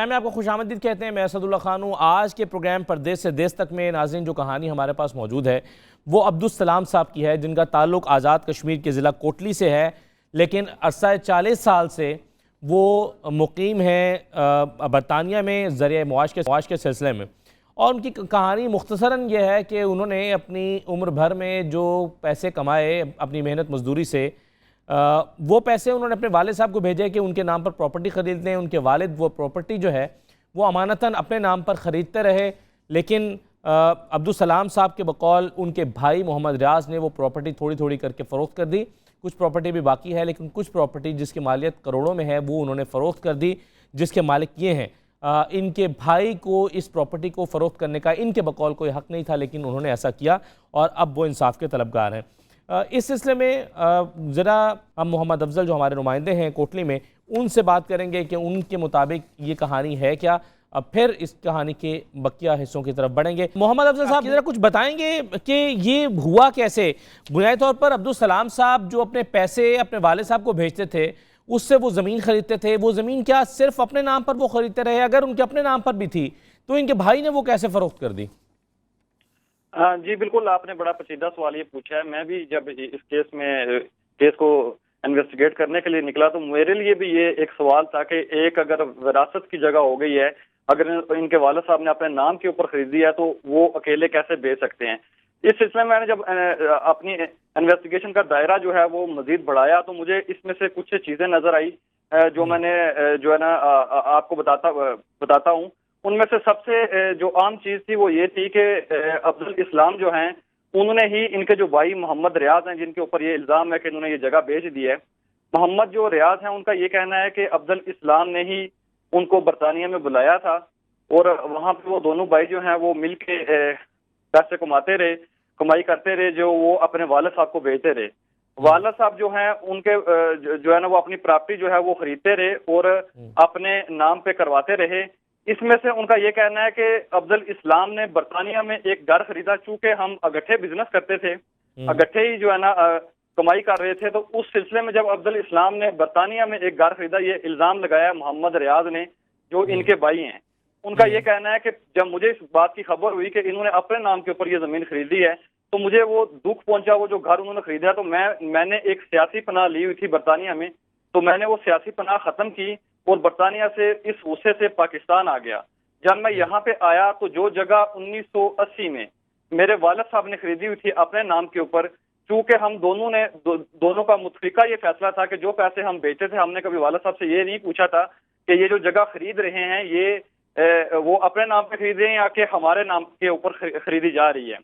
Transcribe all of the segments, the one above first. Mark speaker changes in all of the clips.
Speaker 1: Programme میں آپ کو خوش آمدید کہتے ہیں. میں اسد اللہ خان ہوں. آج کے پروگرام پردیس سے دیس تک میں ناظرین جو کہانی ہمارے پاس موجود ہے وہ عبدالسلام صاحب کی ہے، جن کا تعلق آزاد کشمیر کے ضلع کوٹلی سے ہے، لیکن عرصہ 40 سال سے وہ مقیم ہیں برطانیہ میں ذریعہ معاش کے سلسلے میں. اور ان کی کہانی مختصراً یہ ہے کہ انہوں نے اپنی عمر بھر میں جو پیسے کمائے اپنی محنت مزدوری سے، وہ پیسے انہوں نے اپنے والد صاحب کو بھیجے کہ ان کے نام پر پراپرٹی خرید لیں. ان کے والد وہ پراپرٹی جو ہے وہ امانتاً اپنے نام پر خریدتے رہے، لیکن عبدالسلام صاحب کے بقول ان کے بھائی محمد ریاض نے وہ پراپرٹی تھوڑی تھوڑی کر کے فروخت کر دی. کچھ پراپرٹی بھی باقی ہے، لیکن کچھ پراپرٹی جس کی مالیت کروڑوں میں ہے وہ انہوں نے فروخت کر دی، جس کے مالک یہ ہیں. ان کے بھائی کو اس پراپرٹی کو فروخت کرنے کا ان کے بقول کوئی حق نہیں تھا، لیکن انہوں نے ایسا کیا اور اب وہ انصاف کے طلبگار ہیں. اس سلسلے میں ذرا ہم محمد افضل جو ہمارے نمائندے ہیں کوٹلی میں، ان سے بات کریں گے کہ ان کے مطابق یہ کہانی ہے کیا. اب پھر اس کہانی کے بقیہ حصوں کی طرف بڑھیں گے. محمد افضل صاحب ذرا کچھ بتائیں گے کہ یہ ہوا کیسے؟ بنیادی طور پر عبدالسلام صاحب جو اپنے پیسے اپنے والد صاحب کو بھیجتے تھے اس سے وہ زمین خریدتے تھے. وہ زمین کیا صرف اپنے نام پر وہ خریدتے رہے؟ اگر ان کے اپنے نام پر بھی تھی تو ان کے بھائی نے وہ کیسے فروخت کر دی؟
Speaker 2: جی بالکل، آپ نے بڑا پیچیدہ سوال یہ پوچھا ہے. میں بھی جب اس کیس کو انویسٹیگیٹ کرنے کے لیے نکلا تو میرے لیے بھی یہ ایک سوال تھا کہ ایک اگر وراثت کی جگہ ہو گئی ہے، اگر ان کے والد صاحب نے اپنے نام کے اوپر خریدی ہے تو وہ اکیلے کیسے بیچ سکتے ہیں. اس سلسلے میں نے جب اپنی انویسٹیگیشن کا دائرہ جو ہے وہ مزید بڑھایا تو مجھے اس میں سے کچھ چیزیں نظر آئی جو میں نے جو ہے نا آپ کو بتاتا ہوں. ان میں سے سب سے جو عام چیز تھی وہ یہ تھی کہ عبدالاسلام جو ہیں انہوں نے ہی ان کے جو بھائی محمد ریاض ہیں، جن کے اوپر یہ الزام ہے کہ انہوں نے یہ جگہ بیچ دی ہے، محمد جو ریاض ہیں ان کا یہ کہنا ہے کہ عبدالاسلام نے ہی ان کو برطانیہ میں بلایا تھا اور وہاں پہ وہ دونوں بھائی جو ہیں وہ مل کے پیسے کمائی کرتے رہے جو وہ اپنے والد صاحب کو بیچتے رہے. والد صاحب جو ہیں ان کے جو ہے نا وہ اپنی پراپرٹی جو ہے وہ خریدتے رہے اور اپنے نام پہ کرواتے رہے. اس میں سے ان کا یہ کہنا ہے کہ عبدالاسلام نے برطانیہ میں ایک گھر خریدا. چونکہ ہم اگٹھے بزنس کرتے تھے، اگٹھے ہی جو ہے نا کمائی کر رہے تھے، تو اس سلسلے میں جب عبدالاسلام نے برطانیہ میں ایک گھر خریدا، یہ الزام لگایا محمد ریاض نے جو ان کے بھائی ہیں. ان کا یہ کہنا ہے کہ جب مجھے اس بات کی خبر ہوئی کہ انہوں نے اپنے نام کے اوپر یہ زمین خریدی ہے تو مجھے وہ دکھ پہنچا. وہ جو گھر انہوں نے خریدا تو میں نے ایک سیاسی پناہ لی ہوئی تھی برطانیہ میں، تو میں نے وہ سیاسی پناہ ختم کی اور برطانیہ سے اس غصے سے پاکستان آ گیا. جب میں یہاں پہ آیا تو جو جگہ 1980 میں میرے والد صاحب نے خریدی ہوئی تھی اپنے نام کے اوپر، چونکہ ہم دونوں کا متفقہ یہ فیصلہ تھا کہ جو پیسے ہم بیچتے تھے ہم نے کبھی والد صاحب سے یہ نہیں پوچھا تھا کہ یہ جو جگہ خرید رہے ہیں یہ وہ اپنے نام پہ خرید رہے ہیں یا کہ ہمارے نام کے اوپر خریدی جا رہی ہے.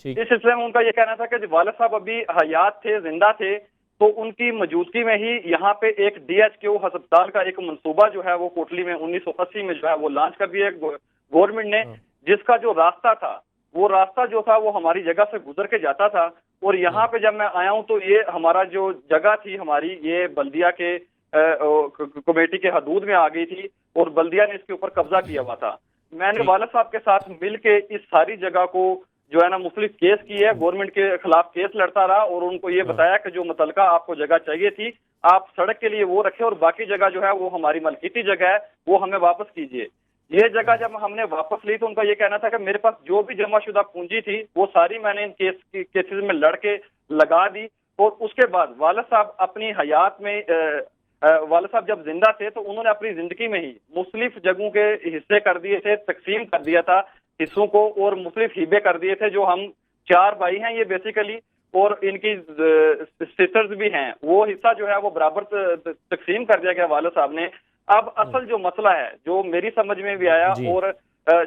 Speaker 2: اس سلسلے میں ان کا یہ کہنا تھا کہ والد صاحب ابھی حیات تھے، زندہ تھے، تو ان کی موجودگی میں ہی یہاں پہ ایک DHQ ہسپتال کا ایک منصوبہ جو ہے وہ کوٹلی میں 1980 میں جو ہے وہ لانچ کر دیا گورنمنٹ نے، جس کا جو راستہ تھا وہ راستہ جو تھا وہ ہماری جگہ سے گزر کے جاتا تھا. اور یہاں پہ جب میں آیا ہوں تو یہ ہمارا جو جگہ تھی ہماری یہ بلدیہ کے کمیٹی کے حدود میں آ گئی تھی اور بلدیہ نے اس کے اوپر قبضہ کیا ہوا تھا. میں نے والد صاحب کے ساتھ مل کے اس ساری جگہ کو جو ہے نا مختلف کیس کی ہے، گورنمنٹ کے خلاف کیس لڑتا رہا اور ان کو یہ بتایا کہ جو متعلقہ آپ کو جگہ چاہیے تھی آپ سڑک کے لیے وہ رکھے اور باقی جگہ جو ہے وہ ہماری ملکیتی جگہ ہے وہ ہمیں واپس کیجیے. یہ جگہ جب ہم نے واپس لی تو ان کا یہ کہنا تھا کہ میرے پاس جو بھی جمع شدہ پونجی تھی وہ ساری میں نے ان کیسز میں لڑ کے لگا دی. اور اس کے بعد والد صاحب اپنی حیات میں والد صاحب جب زندہ تھے تو انہوں نے اپنی زندگی میں ہی مختلف جگہوں کے حصے کر دیے تھے، تقسیم کر دیا تھا حصوں کو اور مختلف ہیبے کر دیے تھے. جو ہم 4 بھائی ہیں یہ بیسیکلی اور ان کی سسٹرز بھی ہیں، وہ حصہ جو ہے وہ برابر تقسیم کر دیا گیا والد صاحب نے. اب اصل جو مسئلہ ہے جو میری سمجھ میں بھی آیا اور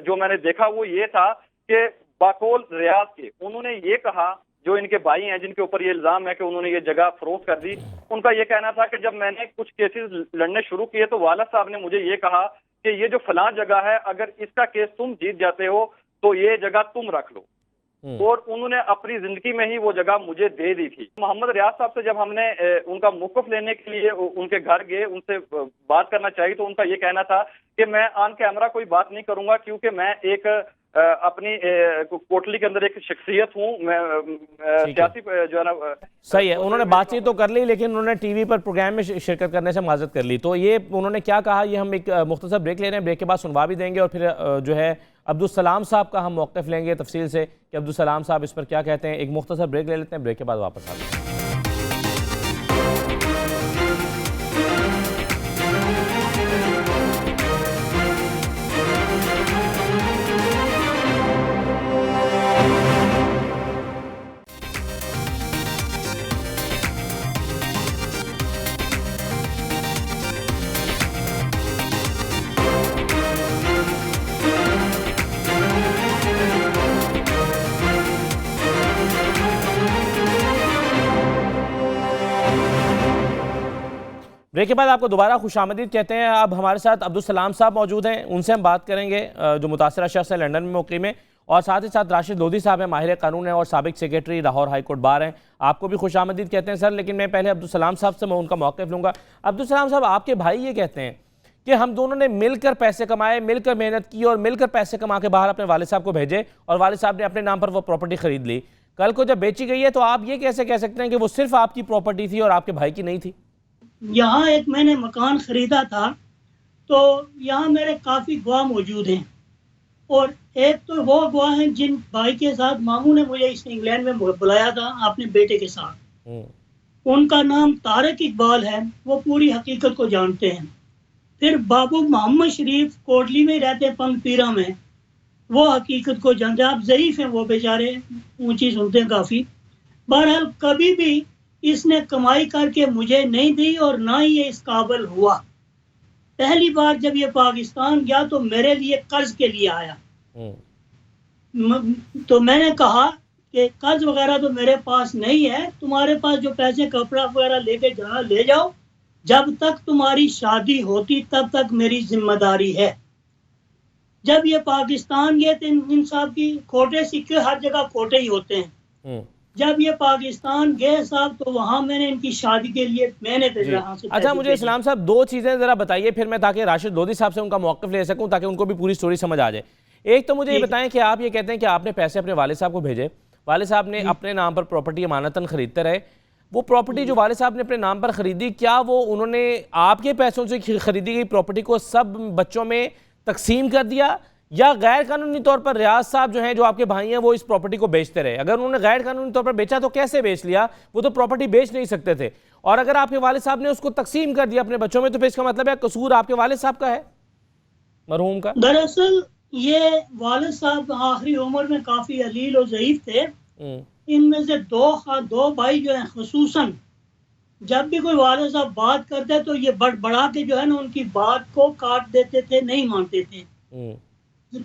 Speaker 2: جو میں نے دیکھا وہ یہ تھا کہ باقول ریاض کے انہوں نے یہ کہا، جو ان کے بھائی ہیں جن کے اوپر یہ الزام ہے کہ انہوں نے یہ جگہ فروخت کر دی، ان کا یہ کہنا تھا کہ جب میں نے کچھ کیسز لڑنے شروع کیے تو والد صاحب نے مجھے یہ کہا کہ یہ جو فلاں جگہ ہے اگر اس کا کیس تم جیت جاتے ہو تو یہ جگہ تم رکھ لو. اور انہوں نے اپنی زندگی میں ہی وہ جگہ مجھے دے دی تھی. محمد ریاض صاحب سے جب ہم نے ان کا موقف لینے کے لیے ان کے گھر گئے، ان سے بات کرنا چاہیے تو ان کا یہ کہنا تھا کہ میں آن کیمرہ کوئی بات نہیں کروں گا کیونکہ میں ایک اپنی کوٹلی کے اندر ایک شخصیت ہوں میں، سیاسی جو ہے نا
Speaker 1: صحیح ہے، انہوں نے بات چیت تو کر لی لیکن انہوں نے ٹی وی پر پروگرام میں شرکت کرنے سے معذرت کر لی. تو یہ انہوں نے کیا کہا یہ ہم ایک مختصر بریک لے رہے ہیں، بریک کے بعد سنوا بھی دیں گے اور پھر جو ہے عبدالسلام صاحب کا ہم موقف لیں گے تفصیل سے کہ عبدالسلام صاحب اس پر کیا کہتے ہیں. ایک مختصر بریک لے لیتے ہیں، بریک کے بعد واپس آتے ہیں. بریک کے بعد آپ کو دوبارہ خوش آمدید کہتے ہیں. اب ہمارے ساتھ عبدالسلام صاحب موجود ہیں، ان سے ہم بات کریں گے جو متاثرہ شخص ہے لنڈن میں مقیم ہے، اور ساتھ ہی ساتھ راشد لودھی صاحب ہیں، ماہر قانون ہیں اور سابق secretary Lahore high court bar ہیں. آپ کو بھی خوش آمدید کہتے ہیں سر. لیکن میں پہلے عبدالسلام صاحب سے میں ان کا موقف لوں گا. عبدالسلام صاحب، آپ کے بھائی یہ کہتے ہیں کہ ہم دونوں نے مل کر پیسے کمائے، مل کر محنت کی اور مل کر پیسے کما کے باہر اپنے والد صاحب کو بھیجے اور والد صاحب نے اپنے نام پر وہ پراپرٹی خرید لی. کل کو جب بیچی گئی ہے تو آپ یہ کیسے کہہ سکتے ہیں کہ وہ صرف آپ کی پراپرٹی تھی اور آپ کے بھائی کی نہیں تھی؟
Speaker 3: یہاں ایک میں نے مکان خریدا تھا تو یہاں میرے کافی گواہ موجود ہیں، اور ایک تو وہ گواہ ہیں جن بھائی کے ساتھ ماموں نے مجھے اس انگلینڈ میں بلایا تھا اپنے بیٹے کے ساتھ. ان کا نام طارق اقبال ہے، وہ پوری حقیقت کو جانتے ہیں. پھر بابو محمد شریف کوٹلی میں رہتے ہیں پنگ پیرا میں، وہ حقیقت کو جانتے ہیں. آپ ضعیف ہیں وہ بیچارے، اونچی سنتے ہیں کافی. بہرحال کبھی بھی اس نے کمائی کر کے مجھے نہیں دی اور نہ ہی یہ اس قابل ہوا. پہلی بار جب یہ پاکستان گیا تو میرے لیے قرض کے لیے آیا، تو میں نے کہا کہ قرض وغیرہ تو میرے پاس نہیں ہے، تمہارے پاس جو پیسے کپڑا وغیرہ لے کے جانا لے جاؤ، جب تک تمہاری شادی ہوتی تب تک میری ذمہ داری ہے. جب یہ پاکستان گئے تھے ان صاحب کی کھوٹے سکے ہر جگہ کھوٹے ہی ہوتے ہیں. جب یہ پاکستان گئے صاحب تو وہاں میں نے ان کی شادی کے لیے میں نے
Speaker 1: اچھا مجھے اسلام صاحب دو چیزیں ذرا بتائیے پھر میں تاکہ راشد لودھی صاحب سے ان کا موقف لے سکوں تاکہ ان کو بھی پوری سٹوری سمجھ آ جائے. ایک تو مجھے یہ بتائیں کہ آپ یہ کہتے ہیں کہ آپ نے پیسے اپنے والد صاحب کو بھیجے، والد صاحب نے اپنے نام پر پراپرٹی امانتاً خریدتے رہے. وہ پراپرٹی جو والد صاحب نے اپنے نام پر خریدی، کیا وہ انہوں نے آپ کے پیسوں سے خریدی گئی پراپرٹی کو سب بچوں میں تقسیم کر دیا، یا غیر قانونی طور پر ریاض صاحب جو ہیں جو آپ کے بھائی ہیں وہ اس پراپرٹی کو بیچتے رہے؟ اگر انہوں نے غیر قانونی طور پر بیچا تو کیسے بیچ لیا؟ وہ تو پراپرٹی بیچ نہیں سکتے تھے. اور اگر آپ کے والد صاحب نے اس کو تقسیم کر دیا اپنے بچوں میں تو پھر اس کا مطلب ہے قصور آپ کے والد صاحب کا ہے مرحوم کا.
Speaker 3: دراصل یہ والد صاحب آخری عمر میں کافی علیل و ضعیف تھے. ان میں سے دو بھائی جو ہیں خصوصاً جب بھی کوئی والد صاحب بات کرتے تو یہ بڑھا کے جو ہے نا ان کی بات کو کاٹ دیتے تھے، نہیں مانتے تھے.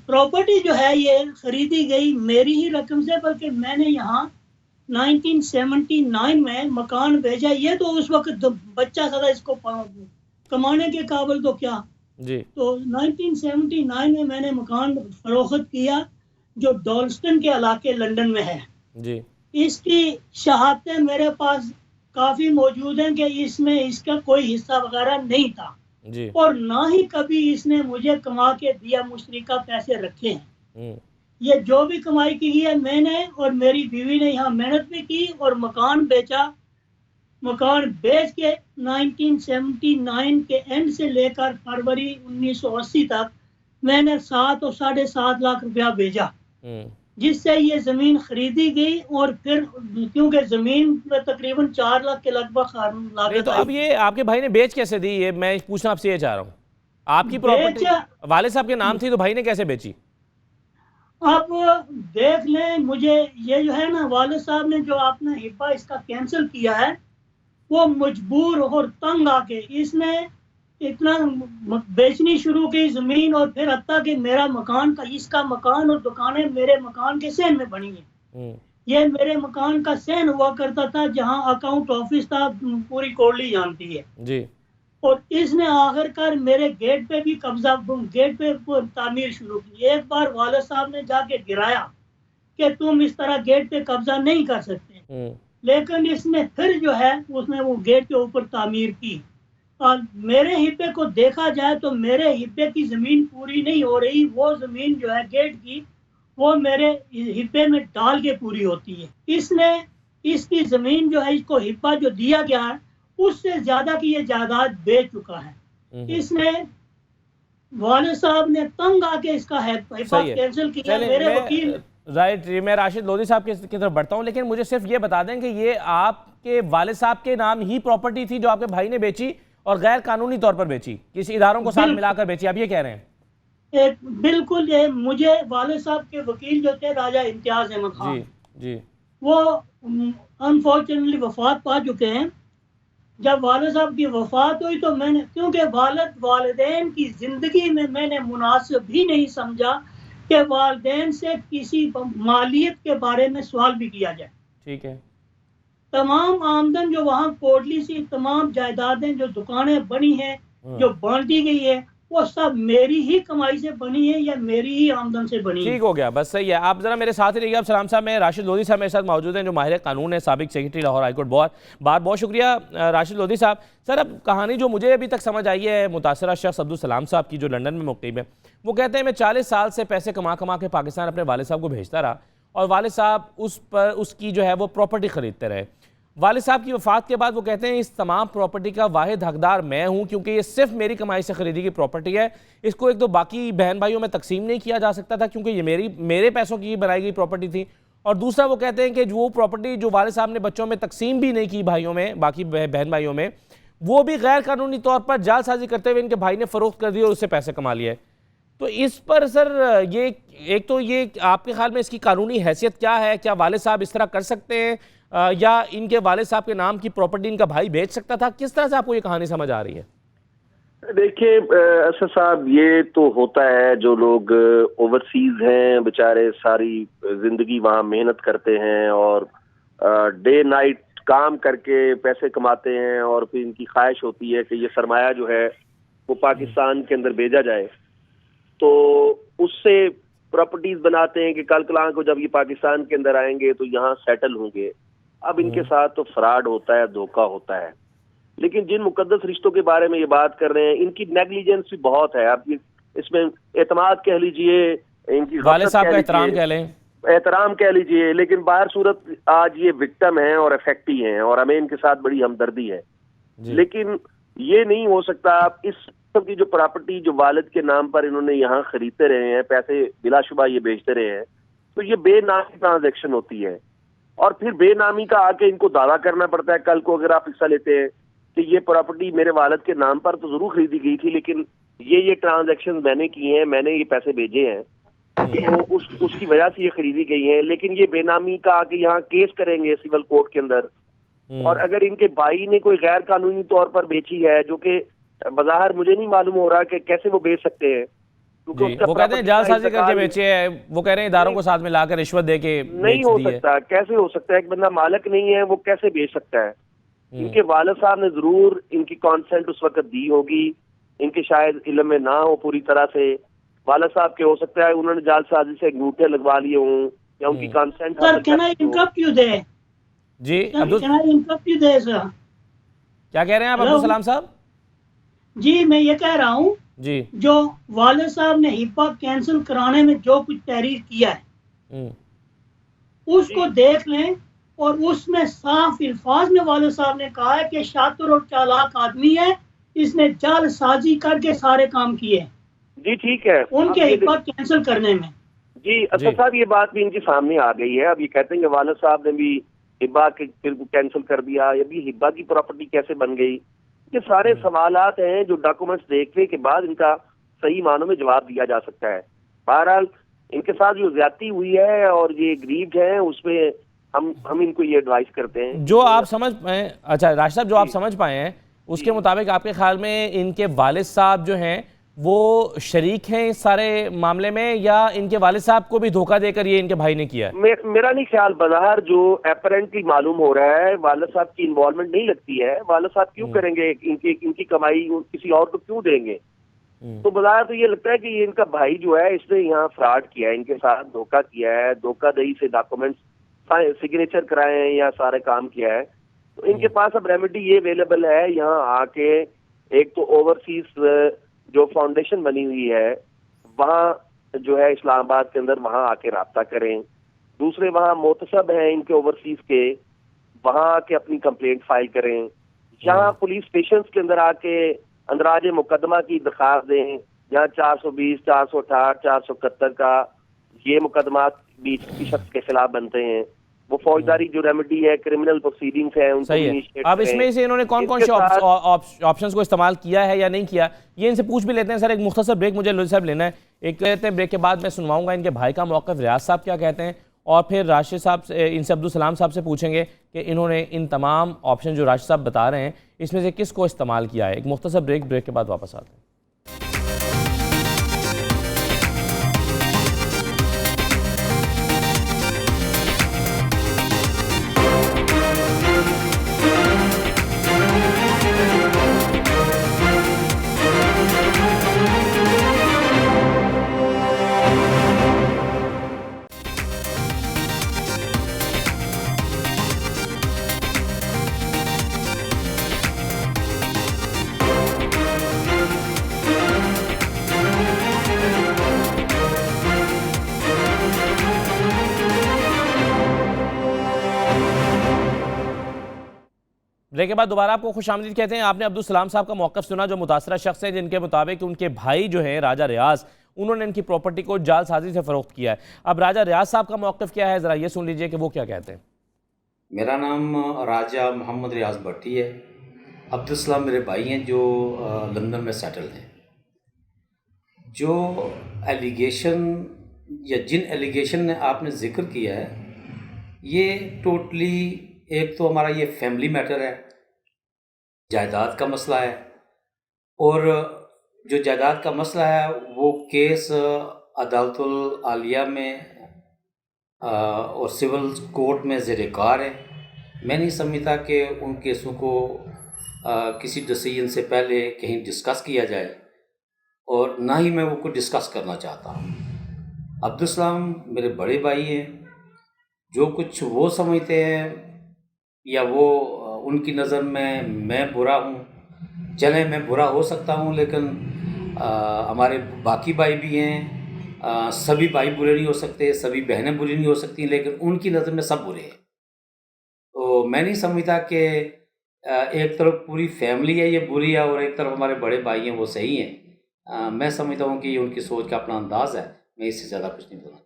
Speaker 3: پراپرٹی جو ہے یہ خریدی گئی میری ہی رقم سے، بلکہ میں نے یہاں 1979 میں مکان بھیجا. یہ تو اس وقت بچہ تھا، اس کو کمانے کے قابل تو کیا
Speaker 1: جی.
Speaker 3: تو 1979 میں نے مکان فروخت کیا جو ڈالسٹن کے علاقے لنڈن میں ہے
Speaker 1: جی.
Speaker 3: اس کی شہادتیں میرے پاس کافی موجود ہیں کہ اس میں اس کا کوئی حصہ وغیرہ نہیں تھا
Speaker 1: جی.
Speaker 3: اور نہ ہی کبھی اس نے مجھے کما کے دیا، مشترکہ پیسے رکھے ہیں. یہ جو بھی کمائی کی ہے میں نے اور میری بیوی نے یہاں محنت بھی کی اور مکان بیچا. مکان بیچ کے 1979 کے اینڈ سے لے کر فروری 1980 تک میں نے 7 اور 7.5 لاکھ روپیہ بھیجا، جس سے یہ زمین خریدی گئی. اور پھر کیونکہ زمین تقریباً 4 لاکھ کے لگ بھگ
Speaker 1: تو اب یہ آپ کے بھائی نے بیچ کیسے دی؟ یہ میں پوچھنا آپ سے یہ چاہ رہا ہوں. آپ کی پراپرٹی والد صاحب کے نام تھی تو بھائی نے کیسے بیچی؟
Speaker 3: اب دیکھ لیں، مجھے یہ جو ہے نا والد صاحب نے جو آپ نے حصہ اس کا کینسل کیا ہے وہ مجبور اور تنگ آ کے اس نے اتنا بیچنی شروع کی زمین، اور پھر حتیٰ کہ میرا مکان کا اس کا مکان اور دکانیں میرے مکان کے سین میں بنی ہیں. یہ میرے مکان کا سین ہوا کرتا تھا جہاں اکاؤنٹ آفس تھا، پوری کوٹلی جانتی ہے جی. اور اس نے آخر کار میرے گیٹ پہ بھی قبضہ، گیٹ پہ تعمیر شروع کی. ایک بار والد صاحب نے جا کے گرایا کہ تم اس طرح گیٹ پہ قبضہ نہیں کر سکتے، لیکن اس نے پھر جو ہے اس نے وہ گیٹ کے اوپر تعمیر کی. اور میرے حصے کو دیکھا جائے تو میرے حصے کی زمین پوری نہیں ہو رہی. وہ زمین جو ہے گیٹ کی وہ میرے حصے میں ڈال کے پوری ہوتی ہے. اس نے اس کی زمین جو ہے اس کو حصہ جو دیا گیا ہے اس سے زیادہ کی یہ جائیداد بیچ چکا ہے. اس نے والد صاحب نے تنگ آ کے اس کا حصہ کینسل کیا. میرے وکیل
Speaker 1: رائٹ، میں راشد لودھی صاحب کی طرف بڑھتا ہوں، لیکن مجھے صرف یہ بتا دیں کہ یہ آپ کے والد صاحب کے نام ہی پراپرٹی تھی جو آپ کے بھائی نے بیچی اور غیر قانونی طور پر بیچی، کسی اداروں کو ساتھ ملا کر بیچی، آپ یہ کہہ رہے ہیں؟
Speaker 3: بالکل. یہ مجھے والد صاحب کے وکیل جو تھے راجہ امتیاز احمد خان،
Speaker 1: جی
Speaker 3: وہ انفارچونیٹلی وفات پا چکے ہیں. جب والد صاحب کی وفات ہوئی تو میں نے، کیونکہ والدین کی زندگی میں نے مناسب ہی نہیں سمجھا کہ والدین سے کسی مالیت کے بارے میں سوال بھی کیا جائے.
Speaker 1: ٹھیک ہے.
Speaker 3: تمام آمدن جو وہاں کوٹلی سی تمام جائیدادیں جو دکانیں بنی ہیں جو بانٹی گئی ہے وہ سب میری ہی کمائی سے بنی ہے یا میری ہی آمدن سے بنی ہے.
Speaker 1: ٹھیک ہو گیا، بس صحیح ہے. آپ ذرا میرے ساتھ ہی رہیے. اب سلام صاحب، میں راشد لودھی صاحب میرے ساتھ موجود ہیں جو ماہر قانون ہیں، سابق سیکرٹری لاہور ہائی کورٹ. بہت شکریہ راشد لودھی صاحب. سر، اب کہانی جو مجھے ابھی تک سمجھ آئی ہے متاثرہ شخص عبدالسلام صاحب کی جو لندن میں مقیم ہے، وہ کہتے ہیں میں 40 سال سے پیسے کما کے پاکستان اپنے والد صاحب کو بھیجتا رہا اور والد صاحب اس کی جو ہے وہ پراپرٹی خریدتے رہے. والد صاحب کی وفات کے بعد وہ کہتے ہیں اس تمام پراپرٹی کا واحد حقدار میں ہوں کیونکہ یہ صرف میری کمائی سے خریدی کی پراپرٹی ہے. اس کو ایک تو باقی بہن بھائیوں میں تقسیم نہیں کیا جا سکتا تھا کیونکہ یہ میرے پیسوں کی بنائی گئی پراپرٹی تھی. اور دوسرا وہ کہتے ہیں کہ وہ پراپرٹی جو والد صاحب نے بچوں میں تقسیم بھی نہیں کی بھائیوں میں، باقی بہن بھائیوں میں، وہ بھی غیر قانونی طور پر جعل سازی کرتے ہوئے ان کے بھائی نے فروخت کر دی اور اس سے پیسے کما لیے. تو اس پر سر یہ ایک تو یہ آپ کے خیال میں اس کی قانونی حیثیت کیا ہے؟ کیا والد صاحب اس طرح کر سکتے ہیں یا ان کے والد صاحب کے نام کی پراپرٹی ان کا بھائی بیچ سکتا تھا؟ کس طرح سے آپ کو یہ کہانی سمجھ آ رہی ہے؟
Speaker 4: دیکھیے اسد صاحب، یہ تو ہوتا ہے جو لوگ اوورسیز ہیں بیچارے ساری زندگی وہاں محنت کرتے ہیں اور ڈے نائٹ کام کر کے پیسے کماتے ہیں اور پھر ان کی خواہش ہوتی ہے کہ یہ سرمایہ جو ہے وہ پاکستان کے اندر بھیجا جائے، تو اس سے پراپرٹیز بناتے ہیں کہ کل کلاں کو جب یہ پاکستان کے اندر آئیں گے تو یہاں سیٹل ہوں گے. اب ان کے ساتھ تو فراڈ ہوتا ہے، دھوکہ ہوتا ہے. لیکن جن مقدس رشتوں کے بارے میں یہ بات کر رہے ہیں ان کی نیگلیجنس بھی بہت ہے. آپ اس میں اعتماد کہہ لیجئے، ان کی
Speaker 1: والد صاحب کا احترام کہہ لیں،
Speaker 4: احترام کہہ لیجئے، لیکن باہر صورت آج یہ وکٹم ہیں اور افیکٹی ہیں اور ہمیں ان کے ساتھ بڑی ہمدردی ہے. لیکن یہ نہیں ہو سکتا. اس کی جو پراپرٹی جو والد کے نام پر انہوں نے یہاں خریدتے رہے ہیں، پیسے بلا شبہ یہ بیچتے رہے ہیں، تو یہ بے نامی ٹرانزیکشن ہوتی ہے. اور پھر بے نامی کا آ کے ان کو دعویٰ کرنا پڑتا ہے کل کو اگر آپ حصہ لیتے ہیں کہ یہ پراپرٹی میرے والد کے نام پر تو ضرور خریدی گئی تھی لیکن یہ ٹرانزیکشن میں نے کی ہیں، میں نے یہ پیسے بھیجے ہیں، تو اس کی وجہ سے یہ خریدی گئی ہیں. لیکن یہ بے نامی کا آ کے یہاں کیس کریں گے سول کورٹ کے اندر، اور اگر ان کے بھائی نے کوئی غیر قانونی طور پر بیچی ہے، جو کہ بظاہر مجھے نہیں معلوم ہو رہا کہ کیسے وہ بیچ سکتے ہیں،
Speaker 1: وہ کہتے ہیں جعل سازی کر کے بیچے ہیں، وہ کہہ رہے ہیں اداروں کو ساتھ میں لا کر رشوت دے کے
Speaker 4: نہیں ہو سکتا. کیسے ہو سکتا ہے؟ ایک بندہ مالک نہیں ہے وہ کیسے بیچ سکتا ہے؟ ان کے والد صاحب نے ضرور ان کی کانسنٹ اس وقت دی ہوگی، ان کے شاید علم میں نہ ہو پوری طرح سے. والد صاحب کے ہو سکتا ہے انہوں نے جعل سازی سے انگوٹھے لگوا لیے ہوں یا ان کی کانسنٹ.
Speaker 1: جی کیا کہہ رہے ہیں آپ عبدالسلام صاحب؟
Speaker 3: جی میں یہ کہہ رہا ہوں
Speaker 1: جی
Speaker 3: جو والد صاحب نے حصہ کینسل کرانے میں جو کچھ تحریر کیا ہے اس کو دیکھ لیں، اور اس میں صاف الفاظ میں والد صاحب نے کہا ہے کہ شاطر اور چالاک آدمی ہے، اس نے جعل سازی کر کے سارے کام کیے.
Speaker 4: جی ٹھیک ہے،
Speaker 3: ان کے حصہ کینسل کرنے میں.
Speaker 4: جی اسد صاحب یہ بات بھی ان کے سامنے آ گئی ہے. اب یہ کہتے ہیں کہ والد صاحب نے بھی حبا کینسل کر دیا، یا بھی حبا کی پراپرٹی کیسے بن گئی. یہ سارے سوالات ہیں جو ڈاکومنٹس دیکھنے کے بعد ان کا صحیح معنوں میں جواب دیا جا سکتا ہے. بہرحال ان کے ساتھ جو زیادتی ہوئی ہے اور یہ گریوڈ ہیں اس میں ہم ان کو یہ ایڈوائز کرتے ہیں
Speaker 1: جو آپ سمجھ پائیں. اچھا راشد صاحب، جو آپ سمجھ پائے ہیں اس کے مطابق آپ کے خیال میں ان کے والد صاحب جو ہیں وہ شریک ہیں اس سارے معاملے میں، یا ان کے والد صاحب کو بھی دھوکہ دے کر یہ ان کے بھائی نے کیا ہے؟
Speaker 4: میرا نہیں خیال. بظاہر جو اپیرنٹلی معلوم ہو رہا ہے والد صاحب کی انوالومنٹ نہیں لگتی ہے. والد صاحب کیوں کریں گے؟ ان کی کمائی کسی اور کو کیوں دیں گے؟ تو بظاہر تو یہ لگتا ہے کہ یہ ان کا بھائی جو ہے اس نے یہاں فراڈ کیا ہے، ان کے ساتھ دھوکہ کیا ہے، دھوکہ دہی سے ڈاکومنٹس سگنیچر کرائے ہیں یا سارے کام کیا ہے. تو ان کے پاس اب ریمیڈی یہ اویلیبل ہے یہاں آ کے. ایک تو اوورسیز جو فاؤنڈیشن بنی ہوئی ہے وہاں جو ہے اسلام آباد کے اندر وہاں آ کے رابطہ کریں. دوسرے وہاں محتسب ہیں ان کے اوورسیز کے, وہاں آ کے اپنی کمپلینٹ فائل کریں. یہاں پولیس اسٹیشنز کے اندر آ کے اندراج مقدمہ کی درخواست دیں. یہاں 420, 468, 471 کا یہ مقدمات بھی کسی شخص کے خلاف بنتے ہیں. وہ فوجداری جو ریمیڈی ہے, کرمنل پروسیڈنگز ہیں, ان کو انیشیٹ
Speaker 1: اب اس میں سے انہوں نے کون کون سے آپشنز کو استعمال کیا ہے یا نہیں کیا, یہ ان سے پوچھ بھی لیتے ہیں. سر ایک مختصر بریک مجھے لودھی صاحب لینا ہے, ایک لیتے ہیں, بریک کے بعد میں سنواؤں گا ان کے بھائی کا موقف, ریاض صاحب کیا کہتے ہیں, اور پھر راشد صاحب سے, ان سے عبدالسلام صاحب سے پوچھیں گے کہ انہوں نے ان تمام آپشن جو راشد صاحب بتا رہے ہیں اس میں سے کس کو استعمال کیا ہے. ایک مختصر بریک کے بعد واپس آتے ہیں. بریک کے بعد دوبارہ آپ کو خوش آمدید کہتے ہیں. آپ نے عبدالسلام صاحب کا موقف سنا جو متاثرہ شخص ہیں, جن کے مطابق ان کے بھائی جو ہیں راجہ ریاض, انہوں نے ان کی پراپرٹی کو جعل سازی سے فروخت کیا ہے. اب راجہ ریاض صاحب کا موقف کیا ہے, ذرا یہ سن لیجئے کہ وہ کیا کہتے ہیں.
Speaker 5: میرا نام راجہ محمد ریاض بھٹی ہے. عبدالسلام میرے بھائی ہیں جو لندن میں سیٹل ہیں. جو ایلیگیشن یا جن ایلیگیشن نے آپ نے ذکر کیا ہے, یہ ٹوٹلی ایک تو ہمارا یہ فیملی میٹر ہے, جائیداد کا مسئلہ ہے, اور جو جائیداد کا مسئلہ ہے وہ کیس عدالت العالیہ میں اور سول کورٹ میں زیر کار ہے. میں نہیں سمجھتا کہ ان کیسوں کو کسی ڈیسیجن سے پہلے کہیں ڈسکس کیا جائے, اور نہ ہی میں وہ کو ڈسکس کرنا چاہتا ہوں. عبدالسلام میرے بڑے بھائی ہیں, جو کچھ وہ سمجھتے ہیں یا وہ ان کی نظر میں برا ہوں, چلیں میں برا ہو سکتا ہوں, لیکن ہمارے باقی بھائی بھی ہیں, سبھی بھائی برے نہیں ہو سکتے, سبھی بہنیں بری نہیں ہو سکتی, لیکن ان کی نظر میں سب برے ہیں. تو میں نہیں سمجھتا کہ ایک طرف پوری فیملی ہے یہ بری ہے اور ایک طرف ہمارے بڑے بھائی ہیں وہ صحیح ہیں. میں سمجھتا ہوں کہ یہ ان کی سوچ کا اپنا انداز ہے, میں اس سے زیادہ کچھ نہیں بولنا چاہتا.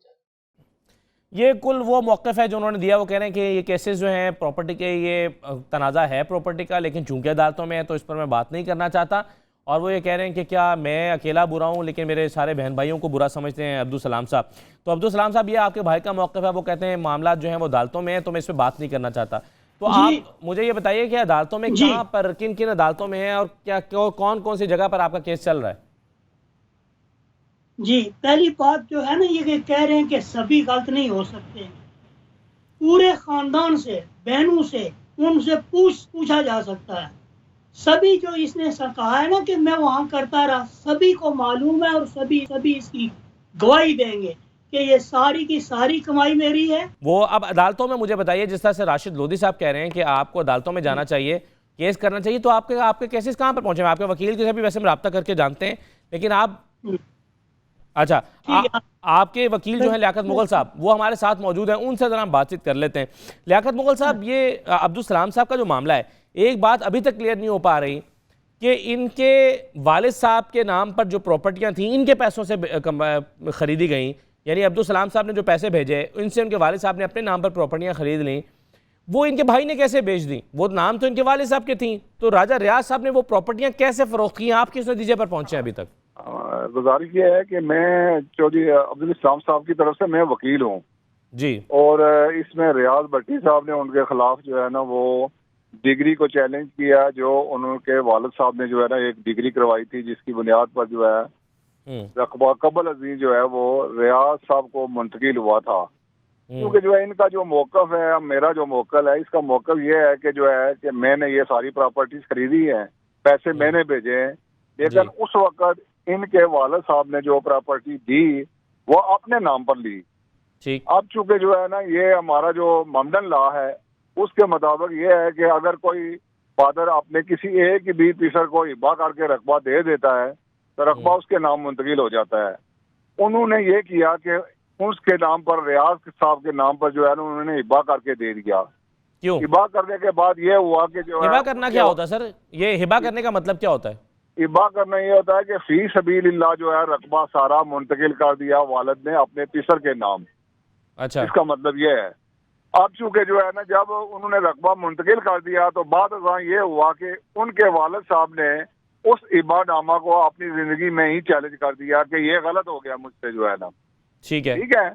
Speaker 1: یہ کل وہ موقف ہے جو انہوں نے دیا. وہ کہہ رہے ہیں کہ یہ کیسز جو ہیں پراپرٹی کے, یہ تنازع ہے پراپرٹی کا, لیکن چونکہ عدالتوں میں ہے تو اس پر میں بات نہیں کرنا چاہتا. اور وہ یہ کہہ رہے ہیں کہ کیا میں اکیلا برا ہوں لیکن میرے سارے بہن بھائیوں کو برا سمجھتے ہیں عبدالسلام صاحب. تو عبدالسلام صاحب, یہ آپ کے بھائی کا موقف ہے. وہ کہتے ہیں معاملات جو ہیں وہ عدالتوں میں ہیں تو میں اس پہ بات نہیں کرنا چاہتا. تو آپ مجھے یہ بتائیے کہ عدالتوں میں کہاں پر, کن کن عدالتوں میں ہیں, اور کیا کون کون سی جگہ پر آپ کا کیس چل رہا ہے؟
Speaker 3: جی, پہلی بات جو ہے نا, یہ کہ کہہ رہے ہیں کہ سبھی غلط نہیں ہو سکتے. پورے خاندان سے, بہنوں سے, ان سے پوچھا جا سکتا ہے. سبھی جو اس نے کہا ہے نا کہ میں وہاں کرتا رہا, سبھی کو معلوم ہے اور سبھی اس کی گواہی دیں گے کہ یہ ساری کی ساری کمائی میری ہے.
Speaker 1: وہ اب عدالتوں میں مجھے بتائیے, جس طرح سے راشد لودھی صاحب کہہ رہے ہیں کہ آپ کو عدالتوں میں جانا چاہیے, کیس کرنا چاہیے, تو آپ کے کیسز کہاں پر پہنچے ہیں؟ آپ کے وکیل کے سے بھی ویسے ہم رابطہ کر کے جانتے ہیں, لیکن آپ اچھا آپ کے وکیل جو ہیں لیاقت مغل صاحب, وہ ہمارے ساتھ موجود ہیں, ان سے ذرا ہم بات چیت کر لیتے ہیں. لیاقت مغل صاحب, یہ عبدالسلام صاحب کا جو معاملہ ہے, ایک بات ابھی تک کلیئر نہیں ہو پا رہی کہ ان کے والد صاحب کے نام پر جو پراپرٹیاں تھیں ان کے پیسوں سے خریدی گئیں, یعنی عبدالسلام صاحب نے جو پیسے بھیجے ان سے ان کے والد صاحب نے اپنے نام پر پراپرٹیاں خرید لیں, وہ ان کے بھائی نے کیسے بیچ دیں؟ وہ نام تو ان کے والد صاحب کے تھیں, تو راجہ ریاض صاحب نے وہ پراپرٹیاں کیسے فروخت کی ہیں؟ آپ کس نتیجے پر پہنچے ہیں ابھی تک؟
Speaker 6: گزارش یہ ہے کہ میں چودھری عبدالسلام صاحب کی طرف سے میں وکیل ہوں
Speaker 1: جی,
Speaker 6: اور اس میں ریاض بھٹی صاحب نے ان کے خلاف جو ہے نا وہ ڈگری کو چیلنج کیا, جو ان کے والد صاحب نے جو ہے نا ایک ڈگری کروائی تھی جس کی بنیاد پر جو ہے رقبہ قبل ازیں جو ہے وہ ریاض صاحب کو منتقل ہوا تھا. کیونکہ جو ہے ان کا جو موقف ہے, میرا جو موقف ہے, اس کا موقف یہ ہے کہ جو ہے کہ میں نے یہ ساری پراپرٹیز خریدی ہیں, پیسے میں نے بھیجے ہیں, لیکن اس وقت ان کے والد صاحب نے جو پراپرٹی دی وہ اپنے نام پر لی. اب چونکہ جو ہے نا یہ ہمارا جو ممدن لا ہے اس کے مطابق یہ ہے کہ اگر کوئی فادر اپنے کسی ایک بھی پیسر کو ہبا کر کے رقبہ دے دیتا ہے تو رقبہ اس کے نام منتقل ہو جاتا ہے. انہوں نے یہ کیا کہ اس کے نام پر، ریاض صاحب کے نام پر جو ہے نا انہوں نے ہبا کر کے دے دیا.
Speaker 1: کیوں
Speaker 6: ہبا کرنے کے بعد یہ ہوا کہ جو
Speaker 1: ہبا کرنا کیا ہوتا ہے سر؟ یہ ہبا کرنے کا مطلب کیا ہوتا ہے؟
Speaker 6: ہبا کرنا یہ ہوتا ہے کہ فی سبیل اللہ جو ہے رقبہ سارا منتقل کر دیا والد نے اپنے پسر کے نام.
Speaker 1: اچھا
Speaker 6: اس کا مطلب یہ ہے. اب چونکہ جو ہے نا جب انہوں نے رقبہ منتقل کر دیا تو بعد ازاں یہ ہوا کہ ان کے والد صاحب نے اس ہبا نامہ کو اپنی زندگی میں ہی چیلنج کر دیا کہ یہ غلط ہو گیا مجھ سے جو ہے نا.
Speaker 1: ٹھیک ہے.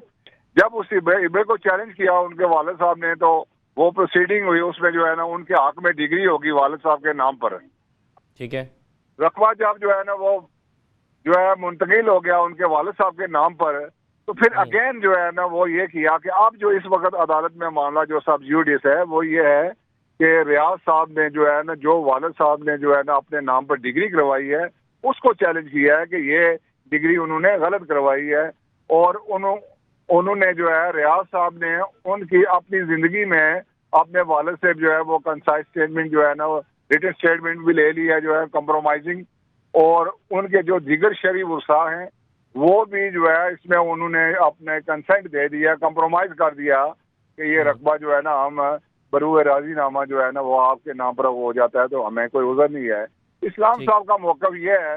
Speaker 6: جب اس ہبے کو چیلنج کیا ان کے والد صاحب نے تو وہ پروسیڈنگ ہوئی، اس میں جو ہے نا ان کے حق میں ڈگری ہوگی والد صاحب کے نام پر.
Speaker 1: ٹھیک ہے.
Speaker 6: رقبہ جب جو ہے نا وہ جو ہے منتقل ہو گیا ان کے والد صاحب کے نام پر، تو پھر اگین جو ہے نا وہ یہ کیا کہ اب جو اس وقت عدالت میں معاملہ جو سب جوڈیس ہے وہ یہ ہے کہ ریاض صاحب نے جو ہے نا جو والد صاحب نے جو ہے نا اپنے نام پر ڈگری کروائی ہے اس کو چیلنج کیا ہے کہ یہ ڈگری انہوں نے غلط کروائی ہے، اور انہوں نے جو ہے ریاض صاحب نے ان کی اپنی زندگی میں اپنے والد سے جو ہے وہ کنسائز اسٹیٹمنٹ جو ہے نا ریٹن اسٹیٹمنٹ بھی لے لیا جو ہے کمپرومائزنگ، اور ان کے جو دیگر شرعی ورثاء ہیں وہ بھی جو ہے اس میں انہوں نے اپنے کنسنٹ دے دیا، کمپرومائز کر دیا کہ یہ رقبہ جو ہے نا ہم بروئے راضی نامہ جو ہے نا وہ آپ کے نام پر ہو جاتا ہے تو ہمیں کوئی عذر نہیں ہے. اسلام صاحب کا موقف یہ ہے